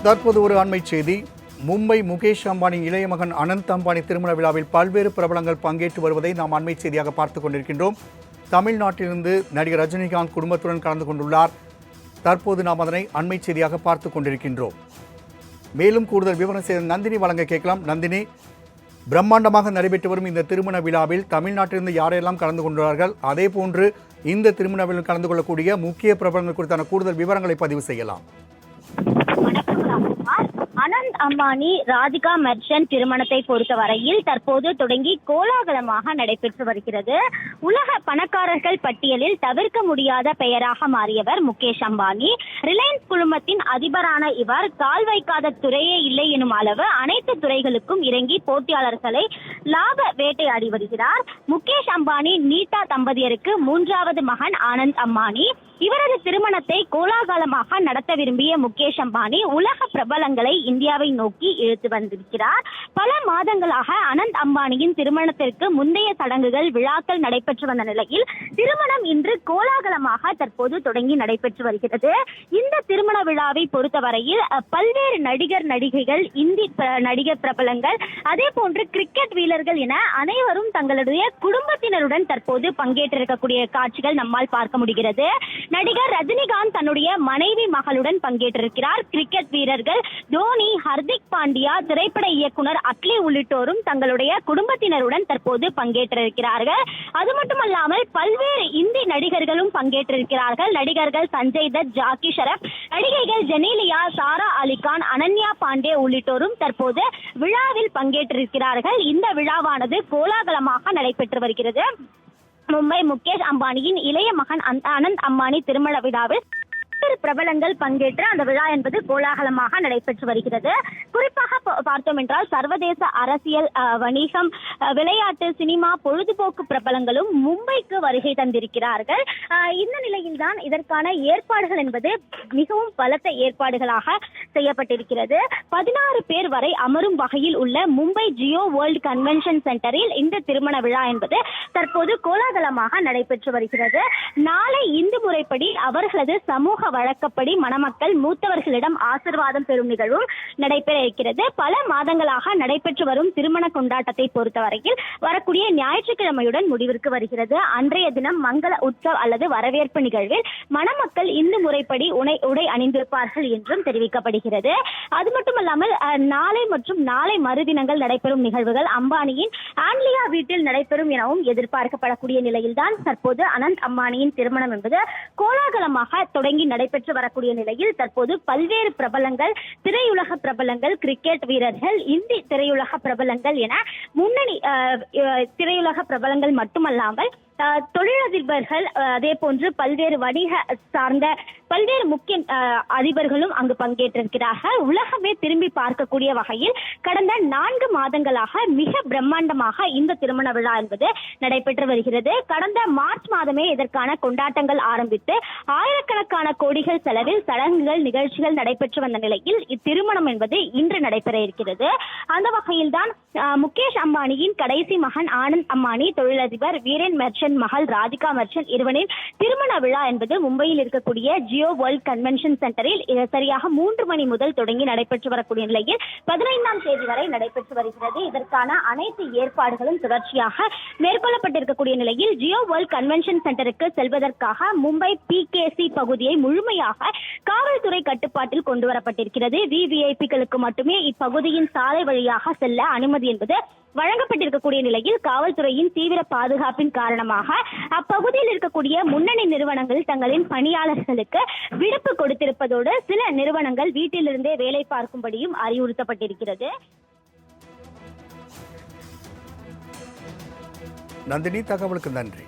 தற்போது ஒரு அண்மைச் செய்தி. மும்பை முகேஷ் அம்பானி இளைய மகன் அனந்த் அம்பானி திருமண விழாவில் பல்வேறு பிரபலங்கள் பங்கேற்று வருவதை நாம் அண்மைச் செய்தியாக பார்த்துக் கொண்டிருக்கின்றோம். தமிழ்நாட்டிலிருந்து நடிகர் ரஜினிகாந்த் குடும்பத்துடன் கலந்து கொண்டுள்ளார். தற்போது நாம் அதனை அண்மைச் செய்தியாக பார்த்துக் கொண்டிருக்கின்றோம். மேலும் கூடுதல் விவரம் செய்த நந்தினி வழங்க கேட்கலாம். நந்தினி, பிரம்மாண்டமாக நடைபெற்று வரும் இந்த திருமண விழாவில் தமிழ்நாட்டிலிருந்து யாரெல்லாம் கலந்து கொண்டுள்ளார்கள், அதே போன்று இந்த திருமண விழாவில் கலந்து கொள்ளக்கூடிய முக்கிய பிரபலங்கள் குறித்தான கூடுதல் விவரங்களை பதிவு செய்யலாம். அனந்த் அம்பானி ராதிகா மெர்ச்சன்ட் திருமணத்தை பொறுத்தவரையில் தற்போது தொடங்கி கோலாகலமாக நடைபெற்று வருகிறது. உலக பணக்காரர்கள் பட்டியலில் தவிர்க்க முடியாத பெயராக மாறியவர் முகேஷ் அம்பானி. ரிலையன்ஸ் குழுமத்தின் அதிபரான இவர் கால் வைக்காத துறையே இல்லை எனும் அளவு அனைத்து துறைகளுக்கும் இறங்கி போட்டியாளர்களை லாப வேட்டையாடி வருகிறார். முகேஷ் அம்பானி நீதா தம்பதியருக்கு மூன்றாவது மகன் ஆனந்த் அம்பானி. இவரது திருமணத்தை கோலாகலமாக நடத்த விரும்பிய முகேஷ் அம்பானி உலக பிரபலங்களை இந்தியாவை நோக்கி இழுத்து வந்திருக்கிறார். பல மாதங்களாக அனந்த் அம்பானியின் திருமணத்திற்கு முந்தைய சடங்குகள் விழாக்கள் நடைபெற்று வந்த நிலையில் திருமணம் இன்று கோலாகலமாக தற்போது தொடங்கி நடைபெற்று வருகிறது. இந்த திருமண விழாவை பொறுத்தவரையில் பல்வேறு நடிகர் நடிகைகள், இந்தி நடிகர் பிரபலங்கள், அதே போன்று கிரிக்கெட் வீரர்கள் என அனைவரும் தங்களுடைய குடும்பத்தினருடன் தற்போது பங்கேற்றிருக்கக்கூடிய காட்சிகள் நம்மால் பார்க்க முடிகிறது. நடிகர் ரஜினிகாந்த் தன்னுடைய மனைவி மகளுடன் பங்கேற்றிருக்கிறார். கிரிக்கெட் வீரர்கள் தோனி, ஹர்திக் பாண்டியா, திரைப்பட இயக்குனர் அட்லி உள்ளிட்டோரும் தங்களுடைய குடும்பத்தினருடன் தற்போது பங்கேற்றிருக்கிறார்கள். அது மட்டுமல்லாமல் பல்வேறு இந்தி நடிகர்களும் பங்கேற்றிருக்கிறார்கள். நடிகர்கள் சஞ்சய் தத், ஜாக்கி ஷரப், நடிகைகள் ஜெனிலியா, சாரா அலிகான், அனன்யா பாண்டே உள்ளிட்டோரும் தற்போது விழாவில் பங்கேற்றிருக்கிறார்கள். இந்த விழாவானது கோலாகலமாக நடைபெற்று வருகிறது. மும்பை முகேஷ் அம்பானியின் இளைய மகன் அனந்த் அம்பானி திருமண விழாவில் பிரபலங்கள் பங்கேற்று அந்த விழா என்பது கோலாகலமாக நடைபெற்று வருகிறது. குறிப்பாக பார்த்தோம் என்றால் சர்வதேச அரசியல், வணிகம், விளையாட்டு, சினிமா, பொழுதுபோக்கு பிரபலங்களும் மும்பைக்கு வருகை தந்திருக்கிறார்கள். இந்த நிலையில்தான் இதற்கான ஏற்பாடுகள் என்பது மிகவும் பலத்த ஏற்பாடுகளாக செய்யப்பட்டிருக்கிறது. 16 பேர் வரை அமரும் வகையில் உள்ள மும்பை ஜியோ வேர்ல்ட் கன்வென்ஷன் சென்டரில் இந்த திருமண விழா என்பது தற்போது கோலாகலமாக நடைபெற்று வருகிறது. நாளை இந்து முறைப்படி அவர்களது சமூக வழக்கப்படி மணமக்கள் மூத்தவர்களிடம் ஆசீர்வாதம் பெறும் நிகழ்வும் நடைபெற இருக்கிறது. பல மாதங்களாக நடைபெற்று வரும் திருமண கொண்டாட்டத்தை பொறுத்தவரையில் வரக்கூடிய ஞாயிற்றுக்கிழமையுடன் முடிவிற்கு வருகிறது. அன்றைய தினம் மங்கள உற்சவ் அல்லது வரவேற்பு நிகழ்வில் மணமக்கள் இந்து முறைப்படி உடை அணிந்திருப்பார்கள் என்றும் தெரிவிக்கப்படுகிறது. அது மட்டுமல்லாமல் நாளை மற்றும் நாளை மறுதினங்கள் நடைபெறும் நிகழ்வுகள் அம்பானியின் ஆண்லியா வீட்டில் நடைபெறும் எனவும் எதிர்பார்க்கப்படக்கூடிய நிலையில்தான் தற்போது அனந்த் அம்பானியின் திருமணம் என்பது கோலாகலமாக தொடங்கி நடைபெற்று வரக்கூடிய நிலையில் தற்போது பல்வேறு பிரபலங்கள், திரையுலக பிரபலங்கள், கிரிக்கெட் வீரர்கள், இந்தி திரையுலக பிரபலங்கள் என முன்னணி திரையுலக பிரபலங்கள் மட்டுமல்லாமல் தொழிலதிபர்கள், அதே போன்று பல்வேறு வணிக சார்ந்த பல்வேறு முக்கிய அதிபர்களும் அங்கு பங்கேற்றிருக்கிறார்கள். உலகமே திரும்பி பார்க்கக்கூடிய வகையில் கடந்த 4 மாதங்களாக மிக பிரம்மாண்டமாக இந்த திருமண விழா என்பது நடைபெற்று வருகிறது. கடந்த மார்ச் மாதமே இதற்கான கொண்டாட்டங்கள் ஆரம்பித்து ஆயிரக்கணக்கான கோடிகள் செலவில் சடங்குகள், நிகழ்ச்சிகள் நடைபெற்று வந்த நிலையில் இத்திருமணம் என்பது இன்று நடைபெற இருக்கிறது. அந்த வகையில் தான் முகேஷ் அம்பானியின் கடைசி மகன் ஆனந்த் அம்பானி, தொழிலதிபர் வீரன் மெர்ச்சன்ட் மகள் ராதிகா மெர்ச்சன்ட் இருவரின் திருமண விழா என்பது மும்பையில் இருக்கக்கூடிய ஜியோ வேர்ல்ட் கன்வென்ஷன் சென்டரில் சரியாக 3 மணி முதல் தொடங்கி நடைபெற்று வரக்கூடிய நிலையில் 15ஆம் தேதி வரை நடைபெற்று வருகிறது. இதற்கான அனைத்து ஏற்பாடுகளும் தொடர்ச்சியாக மேற்கொள்ளப்பட்டிருக்கக்கூடிய நிலையில் ஜியோ வேர்ல்ட் கன்வென்ஷன் சென்டருக்கு செல்வதற்காக மும்பை PKC பகுதியை முழுமையாக காவல்துறை கட்டுப்பாட்டில் கொண்டு வரப்பட்டிருக்கிறது. VVIPக்களுக்கு மட்டுமே இப்பகுதியின் சாலை வழியாக செல்ல அனுமதி என்பது வழங்கப்பட்டிருக்கக்கூடிய நிலையில் காவல்துறையின் தீவிர பாதுகாப்பின் காரணமாக அப்பகுதியில் இருக்கக்கூடிய முன்னணி நிறுவனங்கள் தங்களின் பணியாளர்களுக்கு விடுப்பு கொடுத்திருப்பதோடு சில நிறுவனங்கள் வீட்டிலிருந்தே வேலை பார்க்கும்படியும் அறிவுறுத்தப்பட்டிருக்கிறது. நந்தினி, தகவலுக்கு நன்றி.